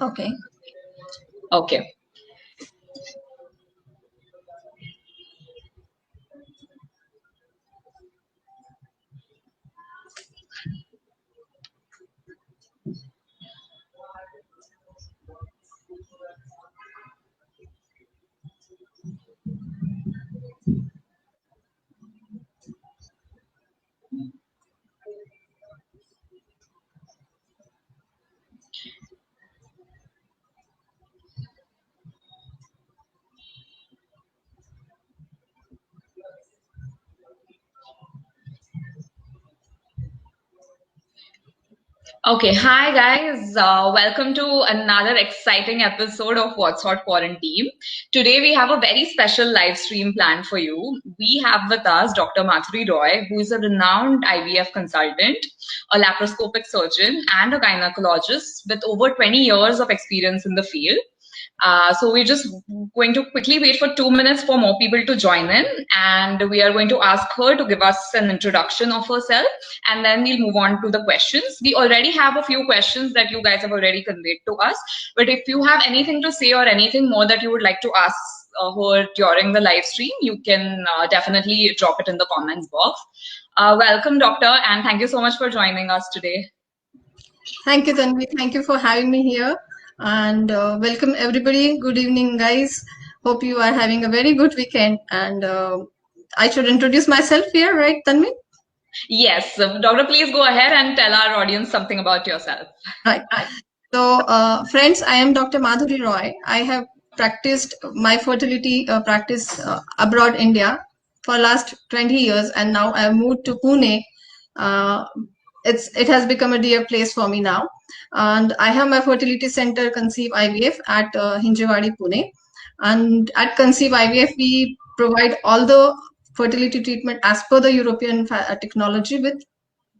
Okay. Okay. Okay, hi guys. Welcome to another exciting episode of What's Hot Quarantine. Today we have a very special live stream planned for you. We have with us Dr. Madhuri Roy, who is a renowned IVF consultant, a laparoscopic surgeon, and a gynecologist with over 20 years of experience in the field. So we're just going to quickly wait for 2 minutes for more people to join in, and we are going to ask her to give us an introduction of herself, and then we'll move on to the questions. We already have a few questions that you guys have already conveyed to us, but if you have anything to say or anything more that you would like to ask her during the live stream, you can definitely drop it in the comments box. Welcome, Doctor, and thank you so much for joining us today. Thank you, Tanvi. Thank you for having me here. And welcome, everybody. Good evening, guys. Hope you are having a very good weekend. And I should introduce myself here, right, Tanvi? Yes, Doctor, please go ahead and tell our audience something about yourself. Right. So, friends, I am Dr. Madhuri Roy. I have practiced my fertility practice abroad India for last 20 years, and now I have moved to Pune. Uh, it has become a dear place for me now, and I have my fertility center, Conceive IVF, at Hinjewadi, Pune. And at Conceive IVF, we provide all the fertility treatment as per the European technology with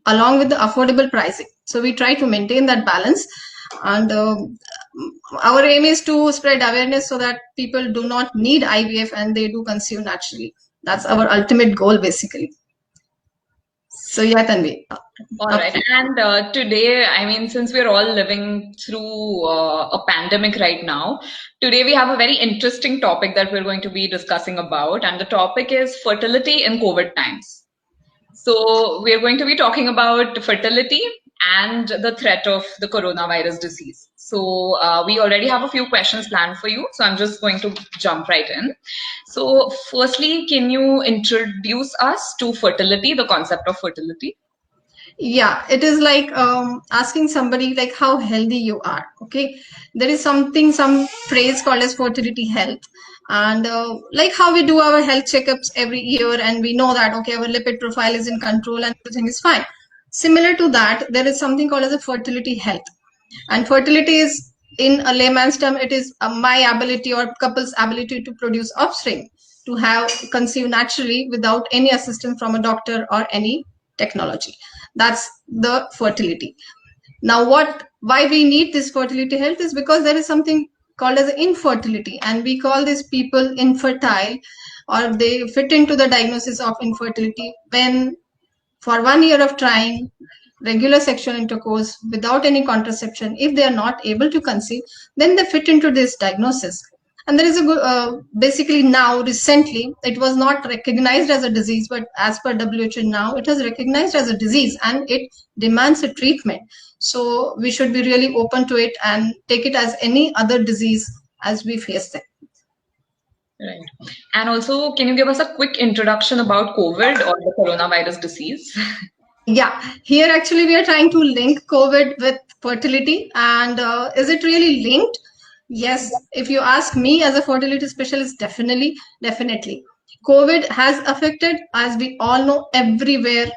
along with the affordable pricing. So we try to maintain that balance, and our aim is to spread awareness so that people do not need IVF and they do conceive naturally. That's our ultimate goal, basically. So yeah, Tanvi. All right. And today, I mean, since we're all living through a pandemic right now, today we have a very interesting topic that we're going to be discussing about, and the topic is fertility in COVID times. So we're going to be talking about fertility and the threat of the coronavirus disease. So we already have a few questions planned for you. So I'm just going to jump right in. So firstly, can you introduce us to fertility, the concept of fertility? Yeah, it is like asking somebody like how healthy you are. Okay, there is some phrase called as fertility health, and like how we do our health checkups every year, and we know that okay, our lipid profile is in control and everything is fine. Similar to that, there is something called as a fertility health, and fertility is, in a layman's term, it is my ability or couple's ability to produce offspring, to have conceive naturally without any assistance from a doctor or any technology. That's the fertility. Now, why we need this fertility health is because there is something called as infertility, and we call these people infertile, or they fit into the diagnosis of infertility when, for 1 year of trying regular sexual intercourse without any contraception, if they are not able to conceive, then they fit into this diagnosis. And there is a good, basically now recently, it was not recognized as a disease, but as per WHO now, it is recognized as a disease and it demands a treatment. So we should be really open to it and take it as any other disease as we face them. Right. And also, can you give us a quick introduction about COVID or the coronavirus disease? Yeah, here actually we are trying to link COVID with fertility. And is it really linked? Yes, if you ask me as a fertility specialist, definitely. COVID has affected, as we all know, everywhere,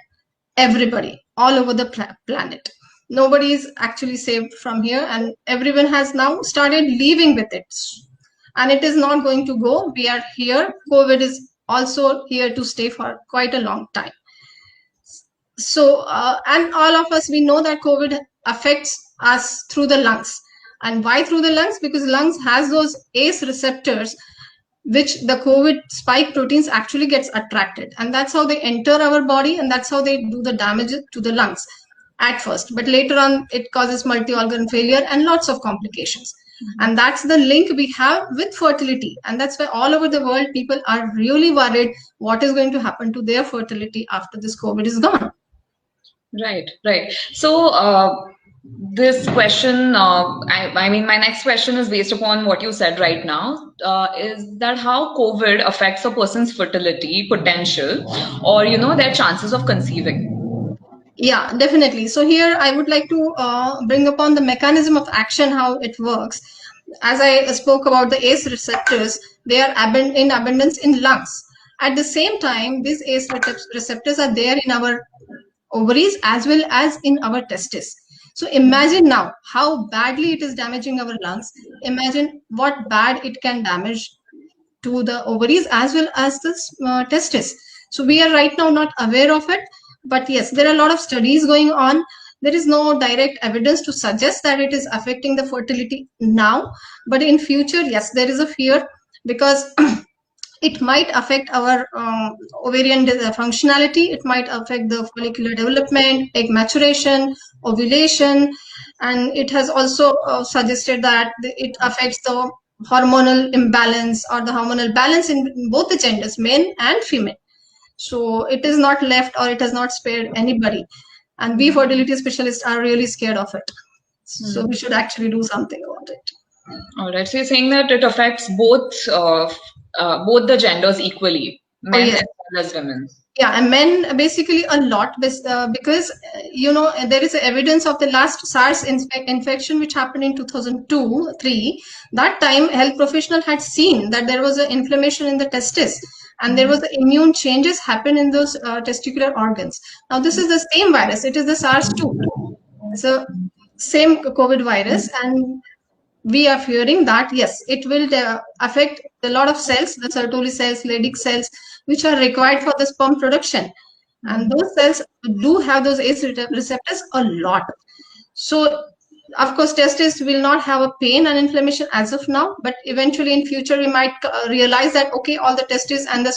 everybody, all over the planet. Nobody is actually saved from here, and everyone has now started living with it. And it is not going to go. We are here. COVID is also here to stay for quite a long time. So, and all of us, we know that COVID affects us through the lungs. And why through the lungs? Because lungs has those ACE receptors, which the COVID spike proteins actually gets attracted. And that's how they enter our body, and that's how they do the damage to the lungs. at first, but later on it causes multi-organ failure and lots of complications. And that's the link we have with fertility, and that's why all over the world people are really worried what is going to happen to their fertility after this COVID is gone. Right, right. So, this question, I mean, my next question is based upon what you said right now, is that how COVID affects a person's fertility potential or, their chances of conceiving? Yeah, definitely. So here I would like to bring upon the mechanism of action, how it works. As I spoke about the ACE receptors, they are in abundance in lungs. At the same time, these ACE receptors are there in our ovaries as well as in our testes. So imagine now how badly it is damaging our lungs. Imagine what bad it can damage to the ovaries as well as the testes. So we are right now not aware of it, but yes, there are a lot of studies going on. There is no direct evidence to suggest that it is affecting the fertility now, but in future, yes, there is a fear because it might affect our ovarian functionality. It might affect the follicular development, egg maturation, ovulation, and it has also suggested that it affects the hormonal imbalance or the hormonal balance in both the genders, men and female. So it is not left or it has not spared anybody. And we fertility specialists are really scared of it. So we should actually do something about it. All right. So you're saying that it affects both the genders equally, Oh, men yes. as well as women. Yeah, and men basically a lot because there is evidence of the last SARS infection which happened in 2002-3. That time, health professional had seen that there was an inflammation in the testis, and there was immune changes happen in those testicular organs. Now, this is the same virus. It is the SARS-2. So, same COVID virus, and we are fearing that yes, it will affect a lot of cells, the Sertoli cells, Leydig cells, which are required for the sperm production, and those cells do have those ACE receptors a lot. So of course testes will not have a pain and inflammation as of now, but eventually in future we might realize that okay, all the testes and the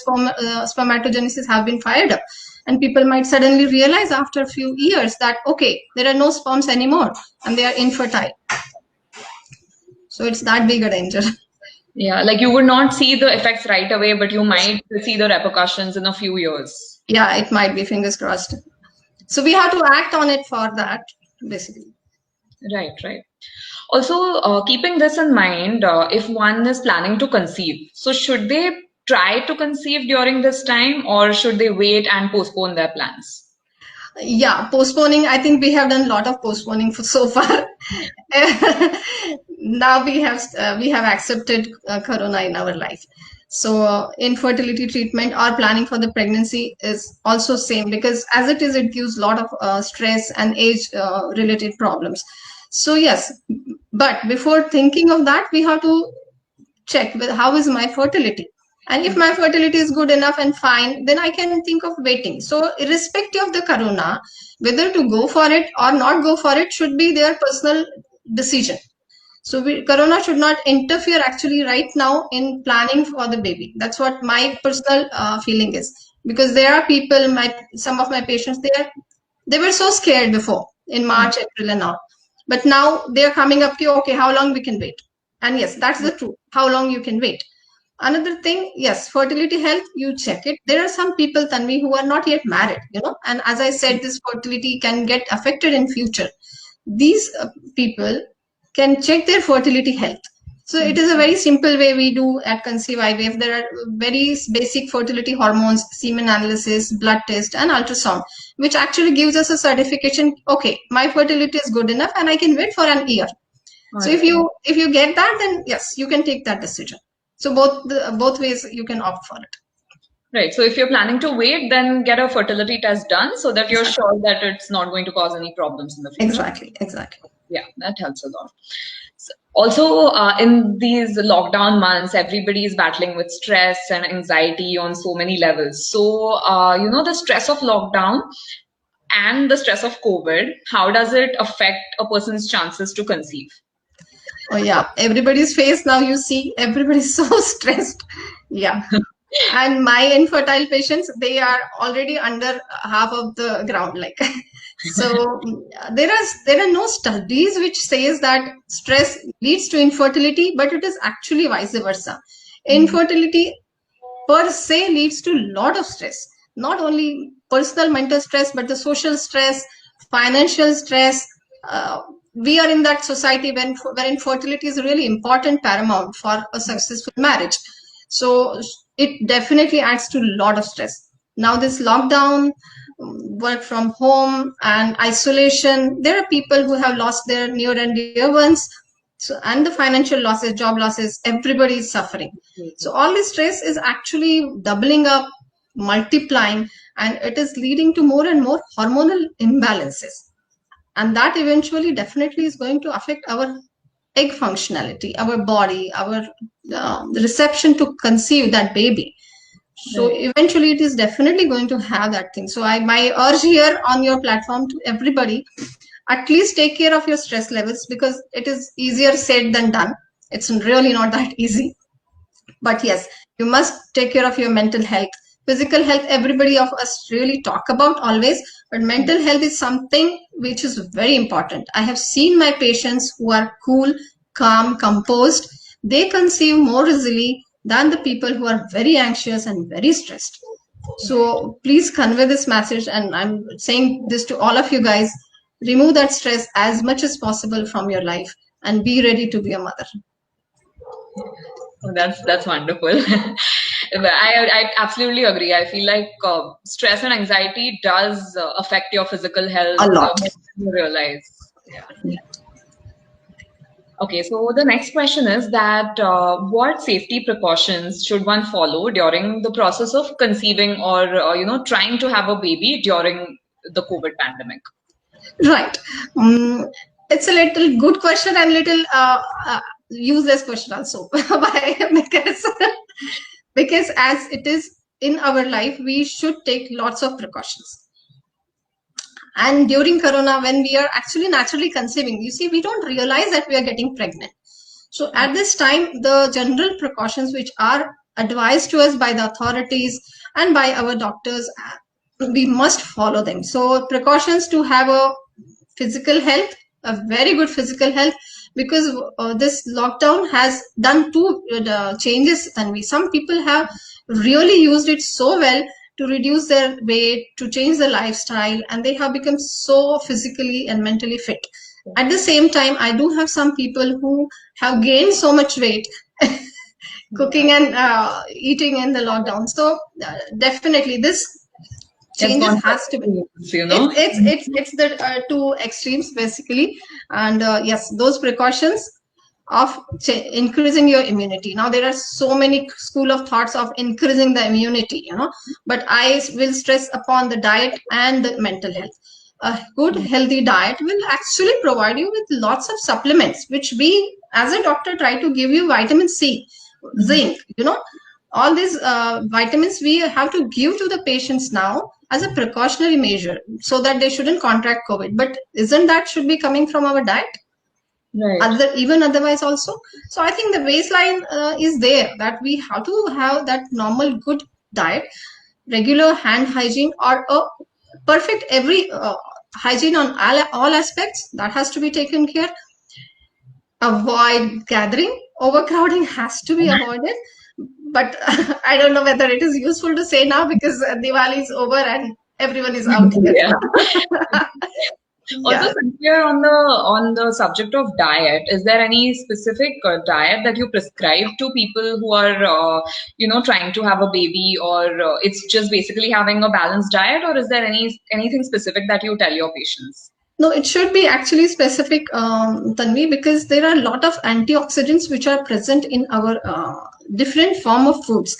spermatogenesis have been fired up, and people might suddenly realize after a few years that okay, there are no sperms anymore and they are infertile. So it's that big a danger. Yeah, like you would not see the effects right away, but you might see the repercussions in a few years. Yeah, it might be, fingers crossed. So we have to act on it for that, basically. Right, right. Also, keeping this in mind, if one is planning to conceive, so should they try to conceive during this time or should they wait and postpone their plans? Yeah, postponing. I think we have done a lot of postponing for so far. Now we have accepted corona in our life. So infertility treatment or planning for the pregnancy is also same, because as it is, it gives a lot of stress and age related problems. So yes, but before thinking of that, we have to check with how is my fertility. And if my fertility is good enough and fine, then I can think of waiting. So irrespective of the corona, whether to go for it or not go for it should be their personal decision. So corona should not interfere actually right now in planning for the baby. That's what my personal feeling is. Because there are people, some of my patients, they were so scared before in March, April and all. But now they are coming up to, okay, how long we can wait? And yes, that's the truth. How long you can wait? Another thing, yes, fertility health, you check it. There are some people, Tanvi, who are not yet married, and as I said, this fertility can get affected in future. These people can check their fertility health. So it is a very simple way we do at Conceive IVF. There are very basic fertility hormones, semen analysis, blood test, and ultrasound, which actually gives us a certification. Okay, my fertility is good enough, and I can wait for an year. So if you get that, then yes, you can take that decision. So both ways you can opt for it. Right. So if you're planning to wait, then get a fertility test done so that you're sure that it's not going to cause any problems in the future. Exactly. Yeah, that helps a lot. Also, in these lockdown months, everybody is battling with stress and anxiety on so many levels. So, the stress of lockdown and the stress of COVID, how does it affect a person's chances to conceive? Oh yeah, everybody's face now, you see, everybody's so stressed. Yeah. And my infertile patients, they are already under half of the ground. Like So there are no studies which says that stress leads to infertility, but it is actually vice versa. Infertility per se leads to a lot of stress, not only personal mental stress, but the social stress, financial stress. uh, we are in that society wherein fertility is really important, paramount for a successful marriage. So it definitely adds to a lot of stress. Now this lockdown, work from home and isolation, there are people who have lost their near and dear ones. So, and the financial losses, job losses, everybody is suffering. So all this stress is actually doubling up, multiplying, and it is leading to more and more hormonal imbalances. And that eventually definitely is going to affect our egg functionality, our body, our reception to conceive that baby. So Right. eventually it is definitely going to have that thing. So my urge here on your platform to everybody, at least take care of your stress levels, because it is easier said than done. It's really not that easy. But yes, you must take care of your mental health. Physical health, everybody of us really talk about always, but mental health is something which is very important. I have seen my patients who are cool, calm, composed. They conceive more easily than the people who are very anxious and very stressed. So please convey this message, and I'm saying this to all of you guys. Remove that stress as much as possible from your life and be ready to be a mother. Oh, that's wonderful. I absolutely agree. I feel like stress and anxiety does affect your physical health A lot. more than you realize. Yeah. Okay, so the next question is that what safety precautions should one follow during the process of conceiving or trying to have a baby during the COVID pandemic? Right. Um, it's a little good question and little useless question also. Why? Because as it is in our life, we should take lots of precautions. And during Corona, when we are actually naturally conceiving, you see, we don't realize that we are getting pregnant. So at this time, the general precautions which are advised to us by the authorities and by our doctors, we must follow them. So precautions to have a physical health, a very good physical health, because this lockdown has done two changes. And some people have really used it so well to reduce their weight, to change their lifestyle, and they have become so physically and mentally fit. At the same time, I do have some people who have gained so much weight cooking and eating in the lockdown. So definitely this It's changes gone for has to be. extremes, you it's know. it's it's it's the two extremes basically. And yes, those precautions of increasing your immunity. Now there are so many school of thoughts of increasing the immunity, but I will stress upon the diet and the mental health. A good healthy diet will actually provide you with lots of supplements, which we as a doctor try to give you vitamin C, zinc, all these vitamins we have to give to the patients now as a precautionary measure so that they shouldn't contract COVID. But isn't that should be coming from our diet? Right. Even otherwise also. So I think the baseline is there, that we have to have that normal good diet, regular hand hygiene, or a perfect every hygiene on all aspects that has to be taken care. Avoid gathering, overcrowding has to be avoided. But I don't know whether it is useful to say now, because Diwali is over and everyone is out here. Yeah. Also, Yeah. since we are on the subject of diet, is there any specific diet that you prescribe to people who are trying to have a baby, or it's just basically having a balanced diet, or is there anything specific that you tell your patients? No, it should be actually specific, Tanvi, because there are a lot of antioxidants which are present in our different form of foods.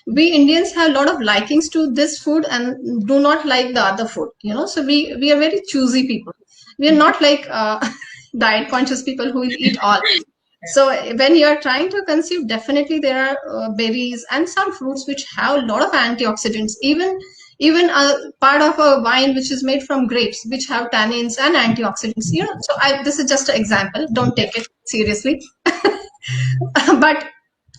We Indians have a lot of likings to this food and do not like the other food, so we are very choosy people. We are not like diet conscious people who will eat all. So when you are trying to conceive, definitely there are berries and some fruits which have a lot of antioxidants. Even a part of a wine which is made from grapes, which have tannins and antioxidants. So this is just an example. Don't take it seriously. But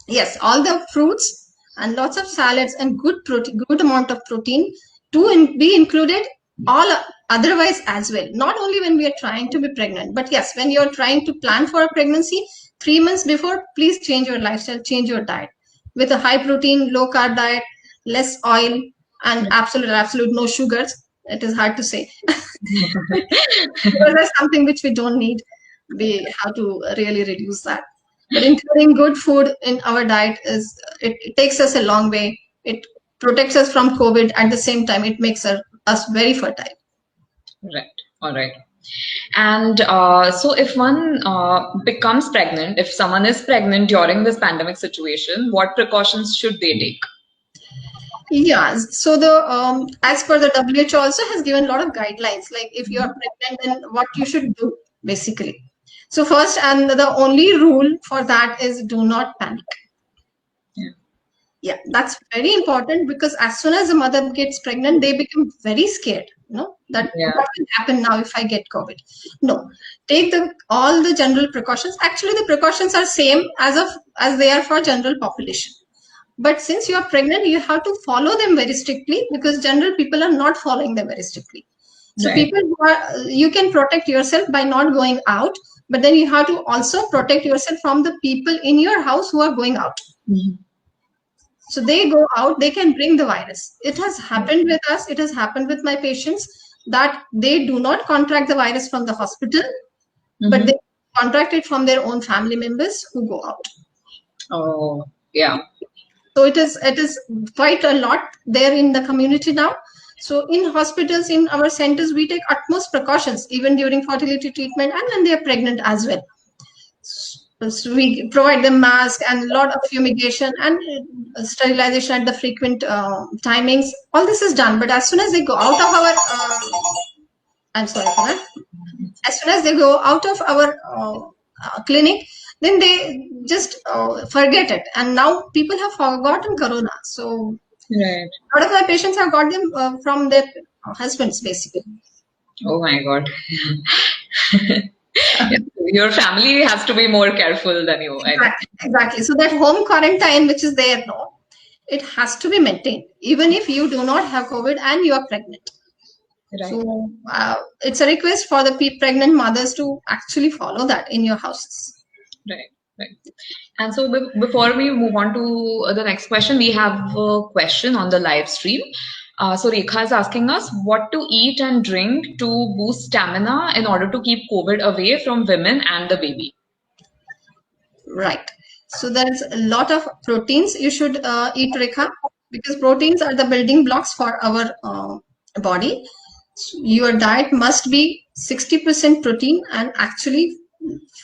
yes, all the fruits and lots of salads and good protein, good amount of protein to be included all otherwise as well. Not only when we are trying to be pregnant, but yes, when you're trying to plan for a pregnancy, 3 months before, please change your lifestyle, change your diet with a high protein, low carb diet, less oil, and absolute no sugars. It is hard to say because that's something which we don't need. We have to really reduce that. But including good food in our diet it takes us a long way. It protects us from COVID. At the same time, it makes us very fertile. Right. All right. And so, if one becomes pregnant, if someone is pregnant during this pandemic situation, what precautions should they take? Yeah, so the as per the WHO also has given a lot of guidelines, like if you are pregnant, then what you should do basically. So first and the only rule for that is do not panic. Yeah. Yeah, that's very important because as soon as the mother gets pregnant, they become very scared. That Yeah. what will happen now if I get COVID? No, take all the general precautions. Actually, the precautions are same as they are for general population. But since you are pregnant, you have to follow them very strictly because general people are not following them very strictly. So Right. people you can protect yourself by not going out, but then you have to also protect yourself from the people in your house who are going out. Mhm. So they go out, they can bring the virus. It has happened with us. It has happened with my patients that they do not contract the virus from the hospital, but Mhm. they contract it from their own family members who go out. Oh, yeah. So it is quite a lot there in the community now. So in hospitals, in our centers, we take utmost precautions even during fertility treatment and when they are pregnant as well. So we provide them mask and a lot of fumigation and sterilization at the frequent timings. All this is done, but as soon as they go out of our, I'm sorry for that. As soon as they go out of our clinic, then they just forget it. And now people have forgotten Corona. So Right. a lot of my patients have got them from their husbands, basically. Oh my God. Yeah. Your family has to be more careful than you, I think. Exactly, exactly. So that home quarantine, which is there now, it has to be maintained, even if you do not have COVID and you are pregnant. Right. So it's a request for the pregnant mothers to actually follow that in your houses. Right. Right. And so before we move on to the next question, we have a question on the live stream. So Rekha is asking us what to eat and drink to boost stamina in order to keep COVID away from women and the baby. Right. So there's a lot of proteins you should eat, Rekha, because proteins are the building blocks for our body. Your diet must be 60% protein and actually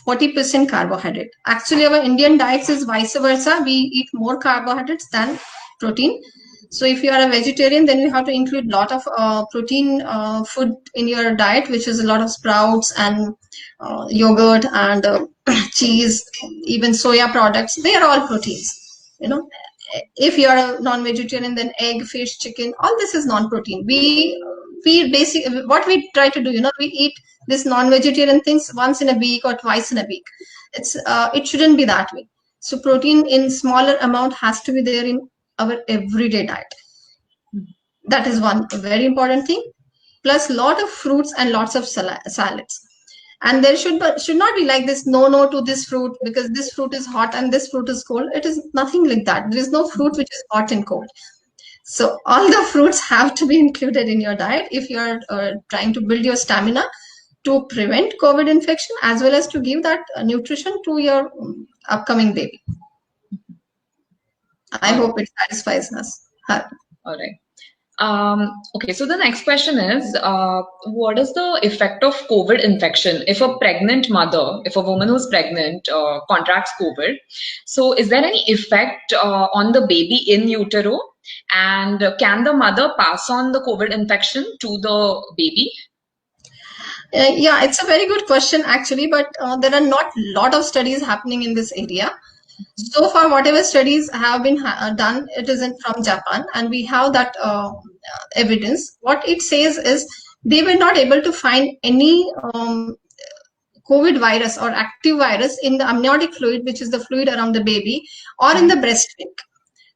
40% carbohydrate. Actually, our Indian diets is vice versa. We eat more carbohydrates than protein. So if you are a vegetarian, then you have to include a lot of protein food in your diet, which is a lot of sprouts and yogurt and cheese, even soya products. They are all proteins. You know, if you are a non-vegetarian, then egg, fish, chicken, all this is non-protein. We basic what we try to do. We eat this non-vegetarian things once in a week or twice in a week. It shouldn't be that way. So protein in smaller amount has to be there in our everyday diet. That is one very important thing. Plus lot of fruits and lots of salads. And there should not be like this no to this fruit because this fruit is hot and this fruit is cold. It is nothing like that. There is no fruit which is hot and cold. So all the fruits have to be included in your diet if you are trying to build your stamina to prevent COVID infection as well as to give that nutrition to your upcoming baby. I All right. hope it satisfies us. All right. Okay, so the next question is, what is the effect of COVID infection if a pregnant mother, if a woman who's pregnant contracts COVID? So is there any effect on the baby in utero? And can the mother pass on the COVID infection to the baby? Yeah, it's a very good question actually, but there are not a lot of studies happening in this area. So far, whatever studies have been done, it isn't from Japan, and we have that evidence. What it says is they were not able to find any COVID virus or active virus in the amniotic fluid, which is the fluid around the baby, or in the breast milk.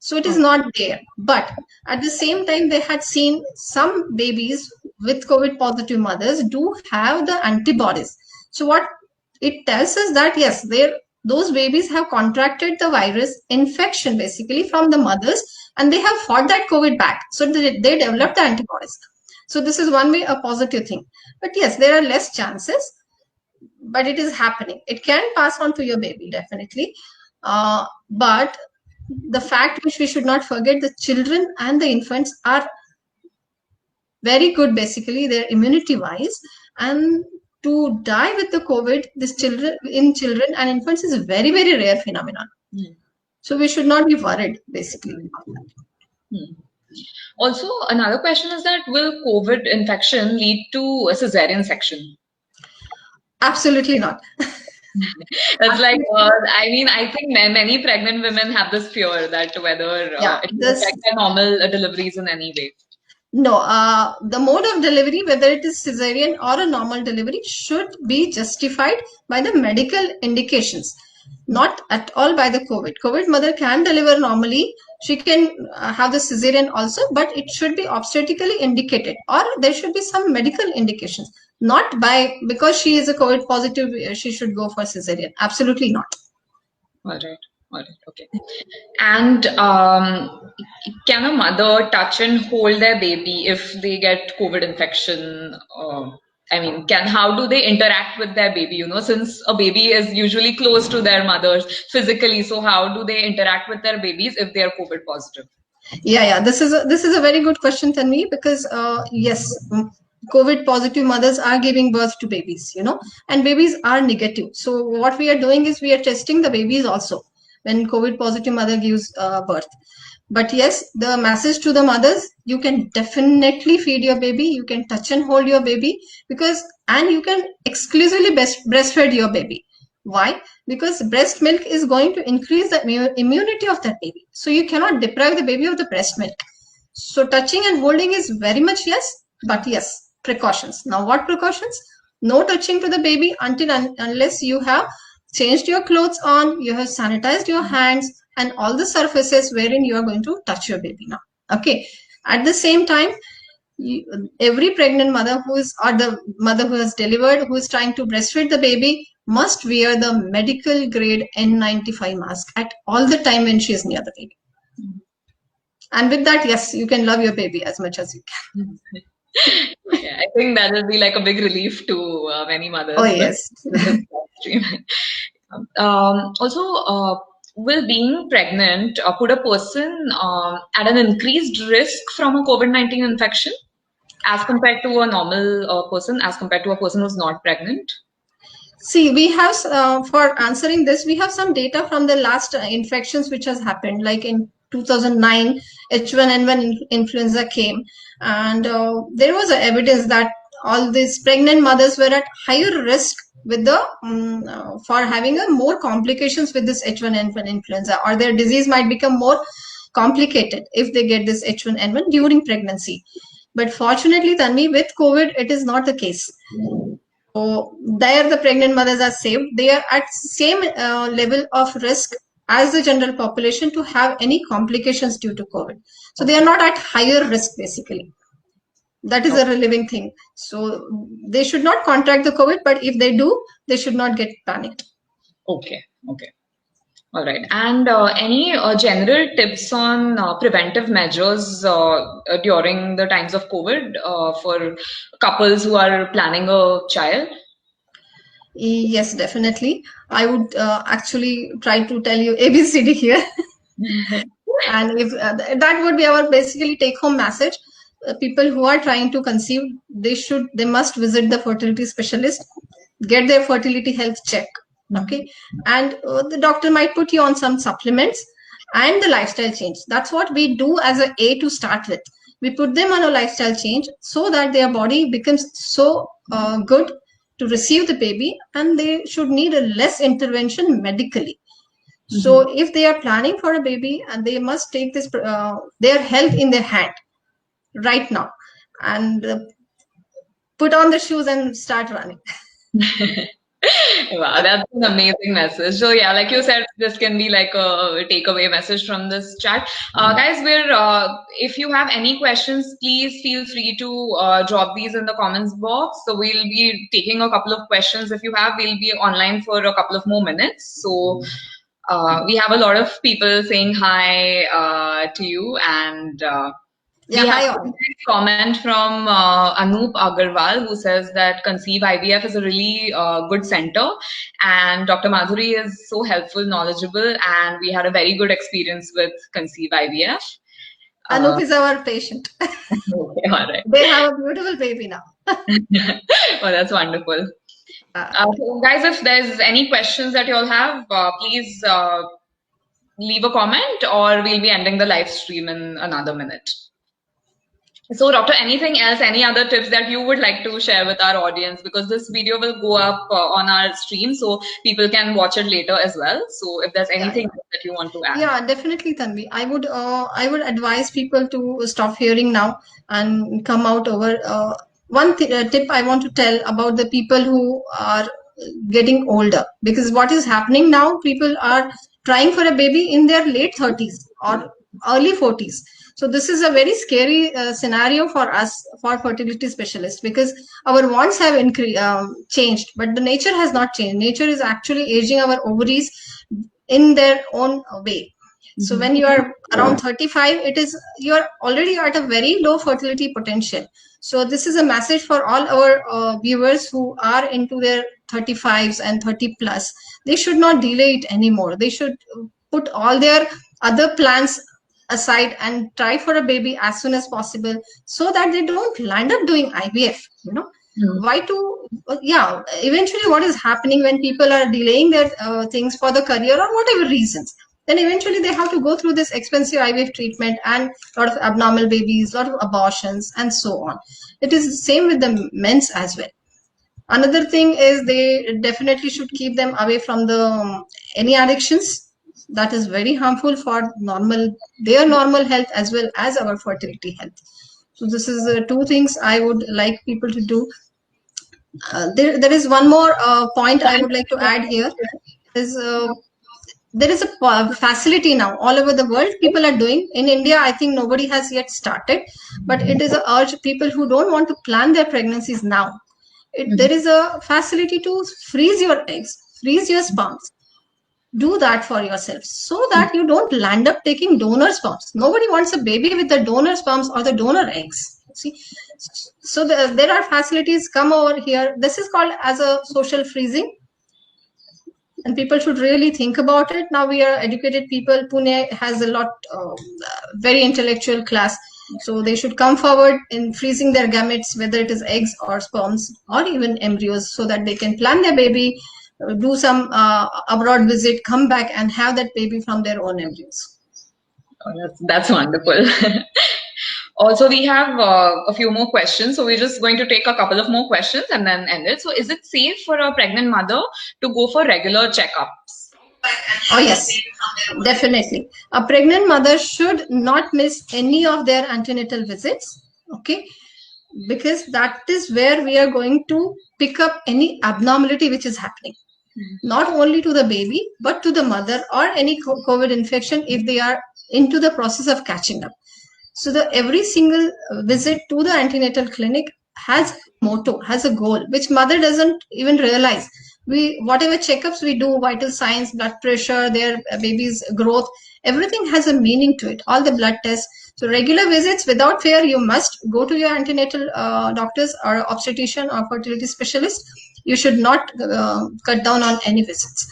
So it is not there. But at the same time, they had seen some babies with COVID positive mothers do have the antibodies. So what it tells us that yes, those babies have contracted the virus infection basically from the mothers, and they have fought that COVID back. So they developed the antibodies. So this is one way a positive thing. But yes, there are less chances, but it is happening. It can pass on to your baby, definitely. But the fact which we should not forget, the children and the infants are very good, basically, their immunity wise. And to die with the COVID, this children and infants is a very, very rare phenomenon. So we should not be worried, basically. Also, another question is that will COVID infection lead to a cesarean section? Absolutely not. That's like, I mean, I think many pregnant women have this fear that whether Yeah, it will affect their normal deliveries in any way. No, the mode of delivery, whether it is cesarean or a normal delivery, should be justified by the medical indications, not at all by the COVID. COVID mother can deliver normally. She can have the cesarean also, but it should be obstetrically indicated, or there should be some medical indications. Not by because she is a COVID positive, she should go for cesarean. Absolutely not. All right. All right. Okay. And can a mother touch and hold their baby if they get COVID infection? I mean, how do they interact with their baby? You know, since a baby is usually close to their mothers physically, so how do they interact with their babies if they are COVID positive? Yeah. This is a very good question, Tanvi, because yes, COVID positive mothers are giving birth to babies, and babies are negative. So what we are doing is we are testing the babies also when COVID positive mother gives birth. But yes, the message to the mothers, you can definitely feed your baby, you can touch and hold your baby, and you can exclusively breastfeed your baby. Why? Because breast milk is going to increase the immunity of that baby. So you cannot deprive the baby of the breast milk. So touching and holding is very much yes, but yes, precautions. Now what precautions? No touching to the baby unless you have changed your clothes on, you have sanitized your hands and all the surfaces wherein you are going to touch your baby now. Okay. At the same time, every pregnant mother or the mother who has delivered, who is trying to breastfeed the baby, must wear the medical grade N95 mask at all the time when she is near the baby. And with that, yes, you can love your baby as much as you can. Yeah, I think that will be like a big relief to many mothers. Oh, yes. Also, will being pregnant put a person at an increased risk from a COVID-19 infection as compared to a normal person, as compared to a person who's not pregnant? See, we have, for answering this, we have some data from the last infections which has happened, like in 2009, H1N1 influenza came, and there was evidence that all these pregnant mothers were at higher risk with for having more complications with this H1N1 influenza, or their disease might become more complicated if they get this H1N1 during pregnancy. But fortunately, Tanvi, with COVID, it is not the case. So there the pregnant mothers are saved. They are at same level of risk as the general population to have any complications due to COVID. So they are not at higher risk basically. That is a living thing. So they should not contract the COVID, but if they do, they should not get panicked. Okay. All right. And any general tips on preventive measures during the times of COVID for couples who are planning a child? Yes, definitely. I would actually try to tell you ABCD here. And if that would be our basically take home message. People who are trying to conceive, they must visit the fertility specialist, get their fertility health check. Okay. And the doctor might put you on some supplements and the lifestyle change. That's what we do as a to start with. We put them on a lifestyle change so that their body becomes so good to receive the baby, and they should need a less intervention medically. So if they are planning for a baby, and they must take this their health in their hand right now, and put on the shoes and start running. Wow, that's an amazing message. So yeah, like you said, this can be like a takeaway message from this chat. Guys, if you have any questions, please feel free to drop these in the comments box. So we'll be taking a couple of questions. If you have, we'll be online for a couple of more minutes. So we have a lot of people saying hi to you, and we Yeah, have hi a all. comment from Anoop Agarwal, who says that Conceive IVF is a really good center, and Dr. Madhuri is so helpful, knowledgeable, and we had a very good experience with Conceive IVF. Anup is our patient. Okay, all right. They have a beautiful baby now. Well, that's wonderful. Uh, So guys, if there's any questions that you all have, please leave a comment, or we'll be ending the live stream in another minute. So, doctor, anything else, any other tips that you would like to share with our audience? Because this video will go up on our stream, so people can watch it later as well. So, if there's yeah, anything yeah. that you want to add. Yeah, definitely, Tanvi. I would advise people to stop hearing now and come out over. One tip I want to tell about the people who are getting older, because what is happening now, people are trying for a baby in their late 30s or early 40s. So this is a very scary scenario for us, for fertility specialists, because our wants have changed, but the nature has not changed. Nature is actually aging our ovaries in their own way. So Mhm. when you are around 35, it is you are already at a very low fertility potential. So this is a message for all our viewers who are into their 35s and 30 plus. They should not delay it anymore. They should put all their other plans aside and try for a baby as soon as possible, so that they don't land up doing IVF. Mhm. Why to yeah, eventually what is happening when people are delaying their things for the career or whatever reasons, then eventually they have to go through this expensive IVF treatment and a lot of abnormal babies, a lot of abortions, and so on. It is the same with the men's as well. Another thing is they definitely should keep them away from the any addictions. That is very harmful for their normal health as well as our fertility health. So this is two things I would like people to do. There is one more point I would like to add here. Is there is a facility now all over the world. People are doing in India. I think nobody has yet started, but it is a urge people who don't want to plan their pregnancies now. There is a facility to freeze your eggs, freeze your sperms. Do that for yourself so that you don't land up taking donor sperms. Nobody wants a baby with the donor sperms or the donor eggs. See, so there are facilities. Come over here. This is called as a social freezing, and people should really think about it. Now we are educated people. Pune has a lot, very intellectual class. So they should come forward in freezing their gametes, whether it is eggs or sperms or even embryos, so that they can plan their baby, do some abroad visit, come back and have that baby from their own embryos. Oh, that's wonderful. Also, we have a few more questions, so we're just going to take a couple of more questions and then end it. So, is it safe for a pregnant mother to go for regular checkups? Oh, yes, definitely. A pregnant mother should not miss any of their antenatal visits. Okay, because that is where we are going to pick up any abnormality which is happening, not only to the baby but to the mother or any COVID infection if they are into the process of catching up. So the every single visit to the antenatal clinic has a motto, has a goal, which mother doesn't even realize. We whatever checkups we do, vital signs, blood pressure, their baby's growth, everything has a meaning to it. All the blood tests. So regular visits without fear. You must go to your antenatal doctors or obstetrician or fertility specialist. You should not cut down on any visits.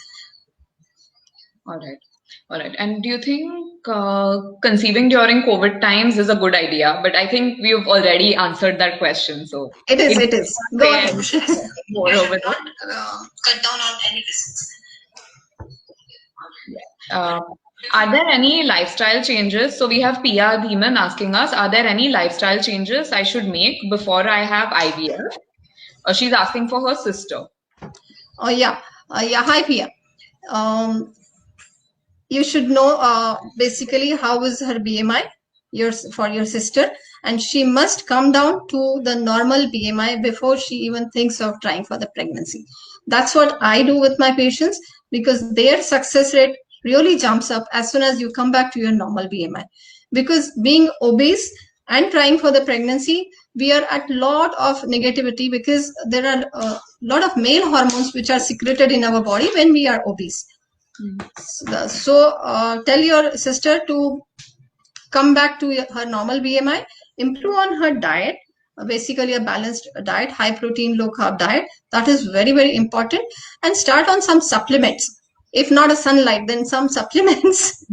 All right. All right. And do you think conceiving during COVID times is a good idea? But I think we've already answered that question. So It is. if It is. you Go want ahead. to say more You should over not it. cut down on any visits. Uh, are there any lifestyle changes? So we have Pia Dhiman asking us, are there any lifestyle changes I should make before I have IVF? She's asking for her sister. Oh yeah, yeah. Hi, Pia. Um, you should know basically how is her BMI. for your sister, and she must come down to the normal BMI before she even thinks of trying for the pregnancy. That's what I do with my patients, because their success rate really jumps up as soon as you come back to your normal BMI. Because being obese and trying for the pregnancy, we are at lot of negativity, because there are a lot of male hormones which are secreted in our body when we are obese. So tell your sister to come back to her normal BMI, improve on her diet, basically a balanced diet, high protein, low carb diet. That is very, very important. And start on some supplements. If not a sunlight, then some supplements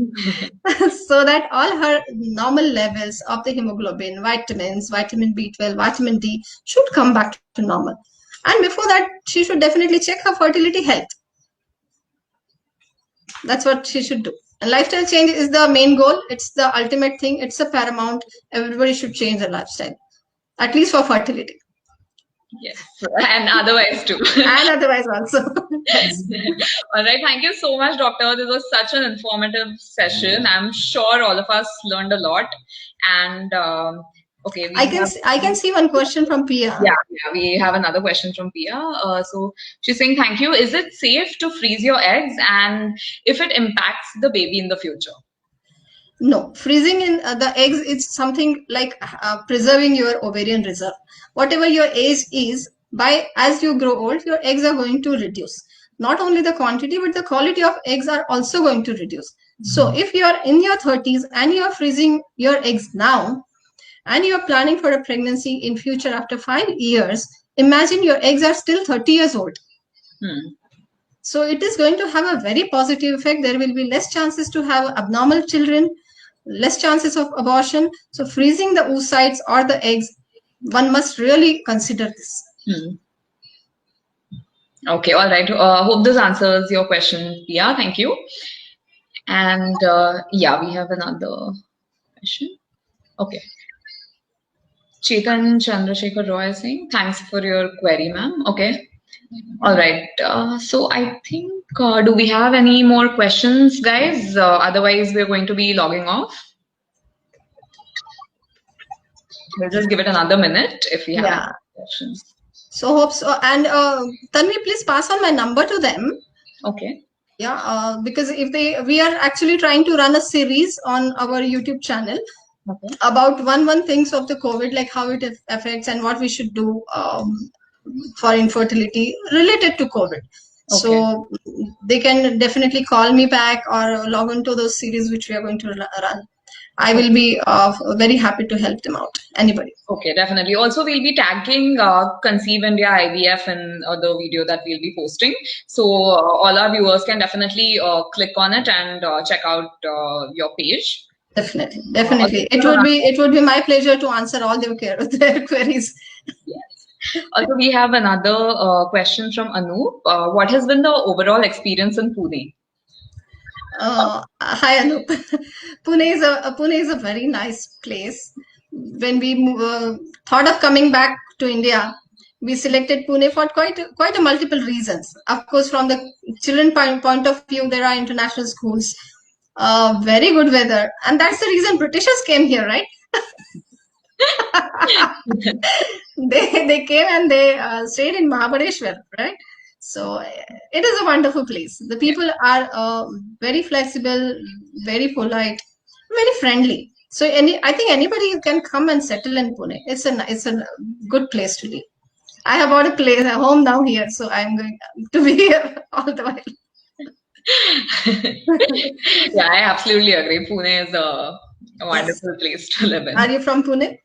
so that all her normal levels of the hemoglobin, vitamins, vitamin B12, vitamin D should come back to normal. And before that, she should definitely check her fertility health. That's what she should do. And lifestyle change is the main goal. It's the ultimate thing. It's a paramount. Everybody should change their lifestyle, at least for fertility. Yes, and otherwise too. And otherwise also. Yes. All right. Thank you so much, Doctor. This was such an informative session. I'm sure all of us learned a lot. And okay, I can see one question from Pia. Yeah, we have another question from Pia. So she's saying, thank you. Is it safe to freeze your eggs, and if it impacts the baby in the future? No, freezing in the eggs is something like preserving your ovarian reserve. Whatever your age is, as you grow old, your eggs are going to reduce. Not only the quantity, but the quality of eggs are also going to reduce. So if you are in your 30s and you are freezing your eggs now, and you are planning for a pregnancy in future after 5 years, imagine your eggs are still 30 years old. So it is going to have a very positive effect. There will be less chances to have abnormal children, less chances of abortion. So freezing the oocytes or the eggs, one must really consider this. Okay, all right. Hope this answers your question, Pia. Thank you. And yeah, we have another question. Okay. Chetan Chandrasekhar Roy is saying, thanks for your query, ma'am. Okay. All right. So I think, do we have any more questions, guys? Otherwise, we're going to be logging off. We'll just give it another minute if we have any questions. So hope so. And Tanvi, please pass on my number to them. Okay. Yeah, because we are actually trying to run a series on our YouTube channel about one things of the COVID, like how it affects and what we should do for infertility related to COVID. So they can definitely call me back or log on to those series which we are going to run. I will be very happy to help them out. Anybody. Okay, definitely. Also, we'll be tagging Conceive India IVF in the video that we'll be posting. So all our viewers can definitely click on it and check out your page. Definitely, definitely. It would be my pleasure to answer all their queries. Yes. Also, we have another question from Anoop. What has been the overall experience in Pune? Hi Anoop. Pune is a very nice place. When we thought of coming back to India, we selected Pune for quite a multiple reasons. Of course, from the children point of view, there are international schools, very good weather, and that's the reason Britishers came here, right? They came and they stayed in Mahabaleshwar, right? So it is a wonderful place. The people are very flexible, very polite, very friendly. So I think anybody can come and settle in Pune. It's a good place to live. I have bought a home now here, so I'm going to be here all the while. Yeah, I absolutely agree. Pune is a wonderful place to live in. Are you from Pune?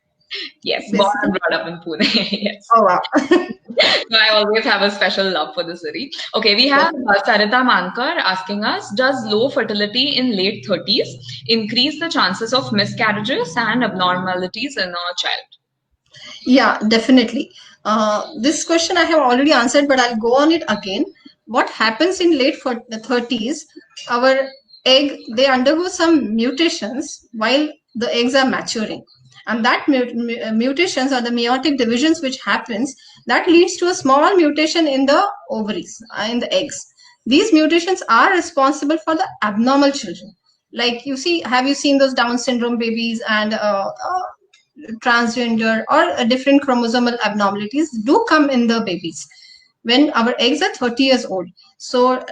Yes, born and brought up in Pune. Yes. Oh wow. So I always have a special love for the city. Okay, we have Sarita Mankar asking us, does low fertility in late 30s increase the chances of miscarriages and abnormalities in a child? Yeah, definitely. This question I have already answered, but I'll go on it again. What happens in late 30s, our egg, they undergo some mutations while the eggs are maturing. And that mutations or the meiotic divisions which happens, that leads to a small mutation in the ovaries, in the eggs. These mutations are responsible for the abnormal children. Like you see, have you seen those Down syndrome babies and transgender or different chromosomal abnormalities do come in the babies when our eggs are 30 years old. So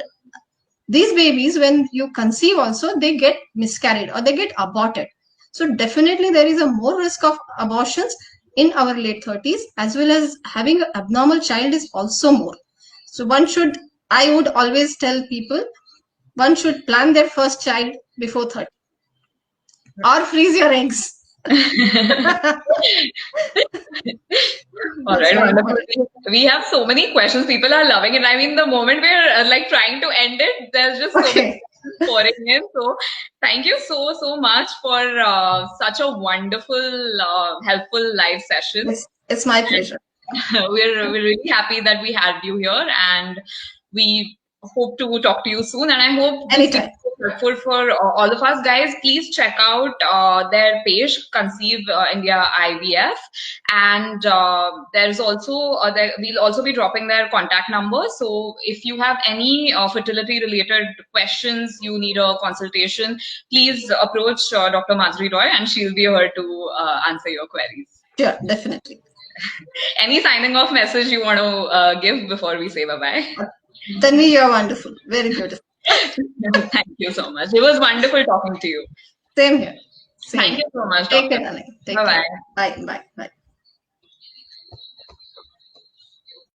these babies, when you conceive also, they get miscarried or they get aborted. So definitely there is a more risk of abortions in our late 30s, as well as having an abnormal child is also more. So one should, I would always tell people, one should plan their first child before 30 or freeze your eggs. All That's right, very wonderful. important. We have so many questions. People are loving it. I mean, the moment we're like trying to end it, there's just so many Okay. questions pouring in. So, thank you so much for such a wonderful, helpful live session. It's my pleasure. We're really happy that we had you here, and we hope to talk to you soon. And I hope this video Anytime. was helpful for all of us. Guys, please check out their page, Conceive India IVF, and there's also we'll also be dropping their contact number. So if you have any fertility related questions, you need a consultation, please approach Dr. Madhuri Roy, and she'll be here to answer your queries. Sure, definitely. Any signing off message you want to give before we say bye-bye? Tanvi, you're wonderful. Very beautiful. Thank you so much. It was wonderful talking to you. Same here. Same Thank here. you so much, Take doctor. care, darling. Take care. Bye-bye. Bye. Bye. Bye.